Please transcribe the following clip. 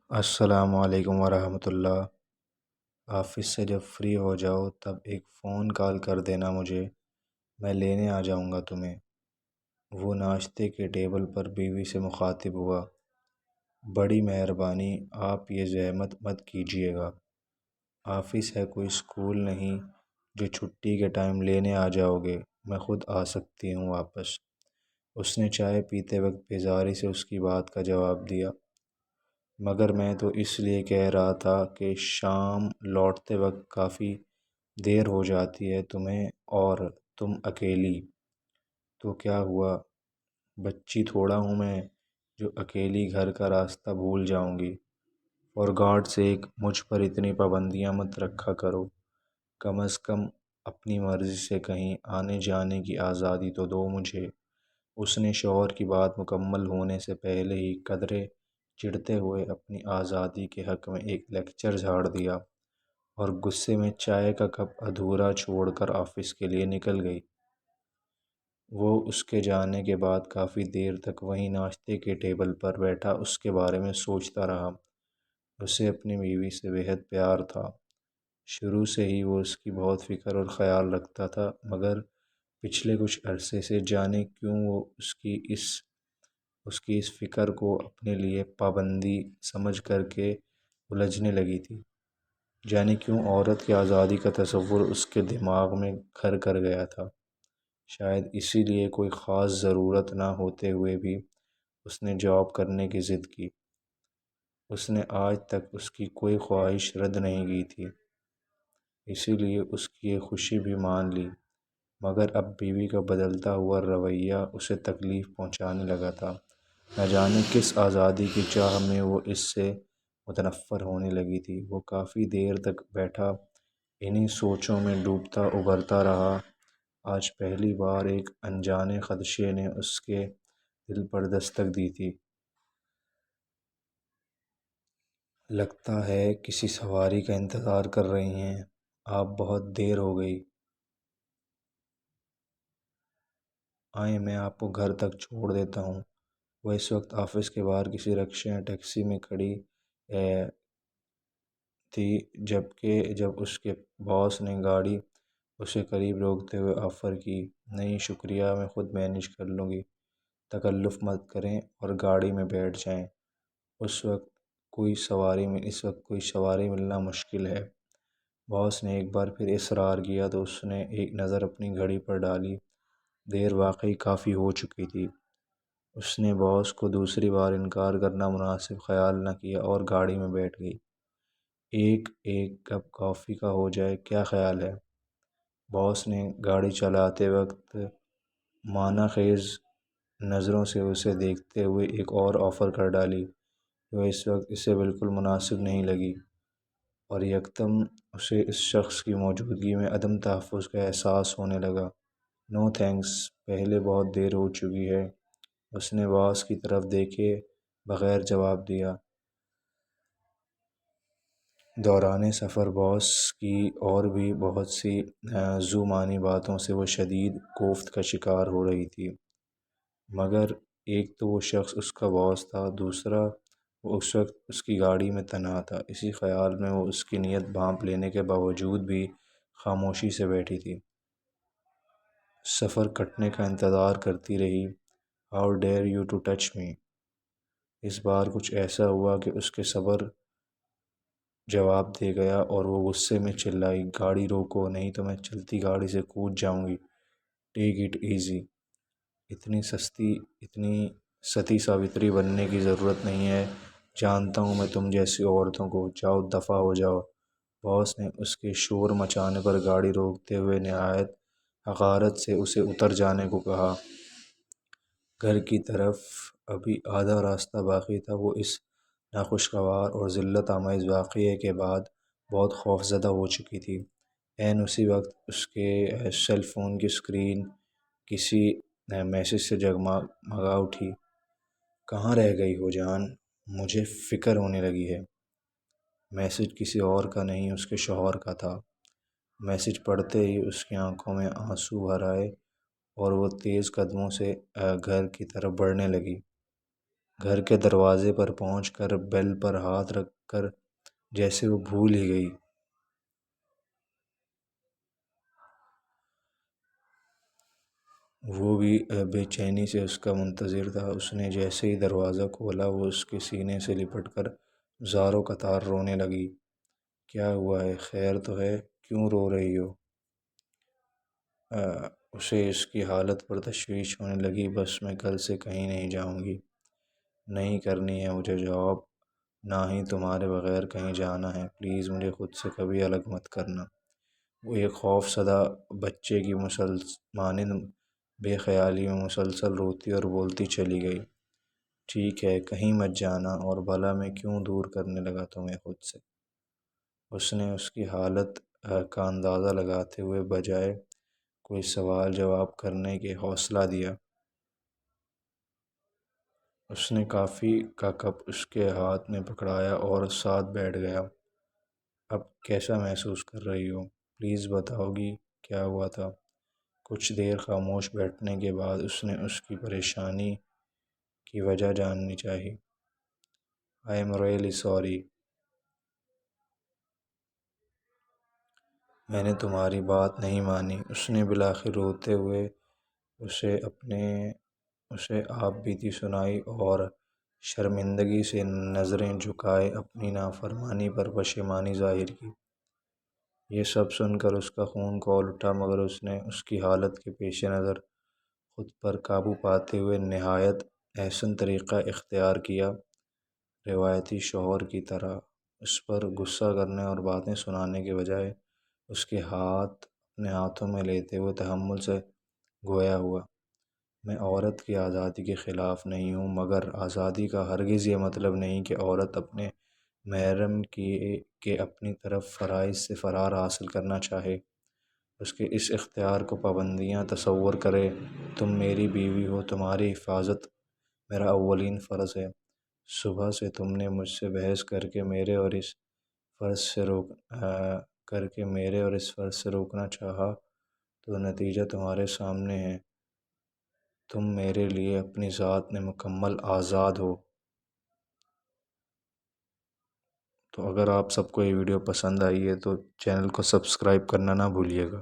السلام علیکم ورحمۃ اللہ۔ آفس سے جب فری ہو جاؤ تب ایک فون کال کر دینا مجھے، میں لینے آ جاؤں گا تمہیں۔ وہ ناشتے کے ٹیبل پر بیوی سے مخاطب ہوا۔ بڑی مہربانی، آپ یہ زحمت مت کیجیے گا۔ آفس ہے، کوئی اسکول نہیں جو چھٹی کے ٹائم لینے آ جاؤ گے، میں خود آ سکتی ہوں واپس۔ اس نے چائے پیتے وقت بیزاری سے اس کی بات کا جواب دیا۔ مگر میں تو اس لیے کہہ رہا تھا کہ شام لوٹتے وقت کافی دیر ہو جاتی ہے تمہیں، اور تم اکیلی۔ تو کیا ہوا، بچی تھوڑا ہوں میں جو اکیلی گھر کا راستہ بھول جاؤں گی؟ اور گاڈ سیک، مجھ پر اتنی پابندیاں مت رکھا کرو، کم از کم اپنی مرضی سے کہیں آنے جانے کی آزادی تو دو مجھے۔ اس نے شوہر کی بات مکمل ہونے سے پہلے ہی قدرے چڑھتے ہوئے اپنی آزادی کے حق میں ایک لیکچر جھاڑ دیا، اور غصے میں چائے کا کپ ادھورا چھوڑ کر آفس کے لیے نکل گئی۔ وہ اس کے جانے کے بعد کافی دیر تک وہیں ناشتے کے ٹیبل پر بیٹھا اس کے بارے میں سوچتا رہا۔ اسے اپنی بیوی سے بےحد پیار تھا، شروع سے ہی وہ اس کی بہت فکر اور خیال رکھتا تھا، مگر پچھلے کچھ عرصے سے جانے کیوں وہ اس کی اس فکر کو اپنے لیے پابندی سمجھ کر کے الجھنے لگی تھی۔ جانے کیوں عورت کی آزادی کا تصور اس کے دماغ میں گھر کر گیا تھا۔ شاید اسی لیے کوئی خاص ضرورت نہ ہوتے ہوئے بھی اس نے جاب کرنے کی ضد کی۔ اس نے آج تک اس کی کوئی خواہش رد نہیں کی تھی، اسی لیے اس کی یہ خوشی بھی مان لی، مگر اب بیوی کا بدلتا ہوا رویہ اسے تکلیف پہنچانے لگا تھا۔ نہ جانے کس آزادی کی چاہ میں وہ اس سے متنفر ہونے لگی تھی۔ وہ کافی دیر تک بیٹھا انہی سوچوں میں ڈوبتا ابھرتا رہا۔ آج پہلی بار ایک انجانے خدشے نے اس کے دل پر دستک دی تھی۔ لگتا ہے کسی سواری کا انتظار کر رہی ہیں، آپ بہت دیر ہو گئی۔ آئیں، میں آپ کو گھر تک چھوڑ دیتا ہوں۔ وہ اس وقت آفس کے باہر کسی رکشے یا ٹیکسی میں کھڑی تھی، جب اس کے باس نے گاڑی اسے قریب روکتے ہوئے آفر کی، نہیں شکریہ، میں خود مینیج کر لوں گی، تکلف مت کریں اور گاڑی میں بیٹھ جائیں، اس وقت کوئی سواری ملنا مشکل ہے۔ باس نے ایک بار پھر اصرار کیا تو اس نے ایک نظر اپنی گھڑی پر ڈالی۔ دیر واقعی کافی ہو چکی تھی۔ اس نے باس کو دوسری بار انکار کرنا مناسب خیال نہ کیا اور گاڑی میں بیٹھ گئی۔ ایک کپ کافی کا ہو جائے، کیا خیال ہے؟ باس نے گاڑی چلاتے وقت معنی خیز نظروں سے اسے دیکھتے ہوئے ایک اور آفر کر ڈالی جو اس وقت اسے بالکل مناسب نہیں لگی، اور یکدم اسے اس شخص کی موجودگی میں عدم تحفظ کا احساس ہونے لگا۔ نو تھینکس، پہلے بہت دیر ہو چکی ہے، اس نے باس کی طرف دیکھے بغیر جواب دیا۔ دوران سفر باس کی اور بھی بہت سی ذو معنی باتوں سے وہ شدید کوفت کا شکار ہو رہی تھی، مگر ایک تو وہ شخص اس کا باس تھا، دوسرا وہ اس وقت اس کی گاڑی میں تنہا تھا۔ اسی خیال میں وہ اس کی نیت بھانپ لینے کے باوجود بھی خاموشی سے بیٹھی تھی، سفر کٹنے کا انتظار کرتی رہی۔ How dare you to touch me. اس بار کچھ ایسا ہوا کہ اس کے صبر جواب دے گیا اور وہ غصے میں چلائی، گاڑی روکو، نہیں تو میں چلتی گاڑی سے کود جاؤں گی، ٹیک اٹ ایزی۔ اتنی ستی ساوتری بننے کی ضرورت نہیں ہے، جانتا ہوں میں تم جیسی عورتوں کو، جاؤ دفع ہو جاؤ۔ باس نے اس کے شور مچانے پر گاڑی روکتے ہوئے نہایت حقارت سے اسے اتر جانے کو کہا۔ گھر کی طرف ابھی آدھا راستہ باقی تھا۔ وہ اس ناخوشگوار اور ذلت آمیز واقعے کے بعد بہت خوفزدہ ہو چکی تھی۔ عین اسی وقت اس کے سیل فون کی اسکرین کسی میسج سے جگمگا اٹھی۔ کہاں رہ گئی ہو جان، مجھے فکر ہونے لگی ہے۔ میسج کسی اور کا نہیں، اس کے شوہر کا تھا۔ میسج پڑھتے ہی اس کی آنکھوں میں آنسو بھر آئے اور وہ تیز قدموں سے گھر کی طرف بڑھنے لگی۔ گھر کے دروازے پر پہنچ کر بیل پر ہاتھ رکھ کر جیسے وہ بھول ہی گئی۔ وہ بھی بے چینی سے اس کا منتظر تھا۔ اس نے جیسے ہی دروازہ کھولا وہ اس کے سینے سے لپٹ کر زاروں قطار رونے لگی۔ کیا ہوا ہے؟ خیر تو ہے؟ کیوں رو رہی ہو؟ اسے اس کی حالت پر تشویش ہونے لگی۔ بس میں کل سے کہیں نہیں جاؤں گی۔ نہیں کرنی ہے مجھے جاب، نہ ہی تمہارے بغیر کہیں جانا ہے۔ پلیز مجھے خود سے کبھی الگ مت کرنا۔ وہ ایک خوف زدہ بچے کی مانند بے خیالی میں مسلسل روتی اور بولتی چلی گئی۔ ٹھیک ہے، کہیں مت جانا، اور بھلا میں کیوں دور کرنے لگا تمہیں خود سے؟ اس نے اس کی حالت کا اندازہ لگاتے ہوئے بجائے کوئی سوال جواب کرنے کے حوصلہ دیا۔ اس نے کافی کا کپ اس کے ہاتھ میں پکڑایا اور ساتھ بیٹھ گیا۔ اب کیسا محسوس کر رہی ہو؟ پلیز بتاؤ گی کیا ہوا تھا؟ کچھ دیر خاموش بیٹھنے کے بعد اس نے اس کی پریشانی کی وجہ جاننی چاہی۔ آئی ایم ریئلی سوری، میں نے تمہاری بات نہیں مانی۔ اس نے بالآخر روتے ہوئے اسے آپ بیتی سنائی اور شرمندگی سے نظریں جھکائے اپنی نافرمانی پر پشیمانی ظاہر کی۔ یہ سب سن کر اس کا خون کھول اٹھا، مگر اس نے اس کی حالت کے پیش نظر خود پر قابو پاتے ہوئے نہایت احسن طریقہ اختیار کیا۔ روایتی شوہر کی طرح اس پر غصہ کرنے اور باتیں سنانے کے بجائے اس کے ہاتھ اپنے ہاتھوں میں لیتے ہوئے تحمل سے گویا ہوا۔ میں عورت کی آزادی کے خلاف نہیں ہوں، مگر آزادی کا ہرگز یہ مطلب نہیں کہ عورت اپنے محرم کے اپنی طرف فرائض سے فرار حاصل کرنا چاہے، اس کے اس اختیار کو پابندیاں تصور کرے۔ تم میری بیوی ہو، تمہاری حفاظت میرا اولین فرض ہے۔ صبح سے تم نے مجھ سے بحث کر کے میرے اور اس فرض سے روکنا چاہا، تو نتیجہ تمہارے سامنے ہے۔ تم میرے لیے اپنی ذات میں مکمل آزاد ہو۔ تو اگر آپ سب کو یہ ویڈیو پسند آئی ہے تو چینل کو سبسکرائب کرنا نہ بھولیے گا۔